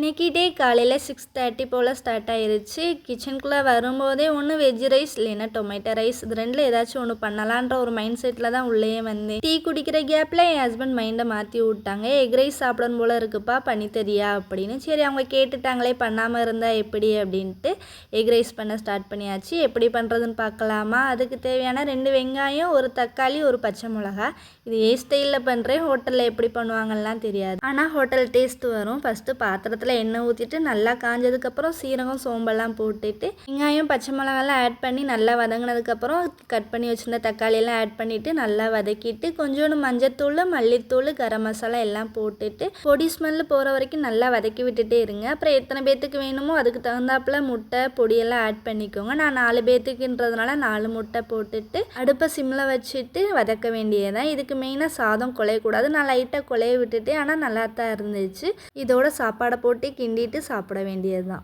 இன்றைக்கி டே காலையில் 6:30 போல் ஸ்டார்ட் ஆயிருச்சு. கிச்சனுக்குள்ளே வரும்போதே ஒன்று வெஜ் ரைஸ் இல்லைன்னா டொமேட்டோ ரைஸ், இது ரெண்டில் ஏதாச்சும் ஒன்று பண்ணலான்ற ஒரு மைண்ட் செட்டில் தான் உள்ளே வந்தேன். டீ குடிக்கிற கேப்பில் என் ஹஸ்பண்ட் மைண்டை மாற்றி விட்டாங்க. எக் ரைஸ் சாப்பிடணும் போல் இருக்குப்பா, பண்ணி தரியா அப்படின்னு. சரி, அவங்க கேட்டுட்டாங்களே பண்ணாமல் இருந்தால் எப்படி அப்படின்ட்டு எக் ரைஸ் பண்ண ஸ்டார்ட் பண்ணியாச்சு. எப்படி பண்ணுறதுன்னு பார்க்கலாமா? அதுக்கு தேவையான 2 வெங்காயம், ஒரு தக்காளி, ஒரு பச்சை மிளகா. இது ஏ ஸ்டைலில் பண்ணுறேன், ஹோட்டலில் எப்படி பண்ணுவாங்கலாம் தெரியாது, ஆனால் ஹோட்டல் டேஸ்ட் வரும். ஃபஸ்ட்டு பாத்திரத்தில் எண்ணெய் ஊற்றிட்டு நல்லா காஞ்சதுக்கப்புறம் சீரகம் சோம்பெல்லாம் போட்டுட்டு வெங்காயம் பச்சை மிளகாலாம் ஆட் பண்ணி நல்லா வதங்கினதுக்கப்புறம் கட் பண்ணி வச்சுருந்த தக்காளியெல்லாம் ஆட் பண்ணிவிட்டு நல்லா வதக்கிட்டு கொஞ்சோண்டு மஞ்சத்தூள், மல்லித்தூள், கரம் மசாலா எல்லாம் போட்டுட்டு பொடி ஸ்மெல்லு போகிற வரைக்கும் நல்லா வதக்கி விட்டுட்டே இருங்க. அப்புறம் எத்தனை பேர்த்துக்கு வேணுமோ அதுக்கு தகுந்தாப்புல முட்டை பொடியெல்லாம் ஆட் பண்ணிக்கோங்க. நான் 4 பேர்த்துக்குன்றதுனால 4 முட்டை போட்டுட்டு அடுப்பை சிம்மில் வச்சுட்டு வதக்க வேண்டியதான். இதுக்கு மெயினாக சாதம் குழையக்கூடாது. நான் லைட்டாக குழைய விட்டுட்டு, ஆனால் நல்லா தான் இருந்துச்சு. இதோட சாப்பாடை போட்டு கிண்டிட்டு சாப்பிட வேண்டியது தான்.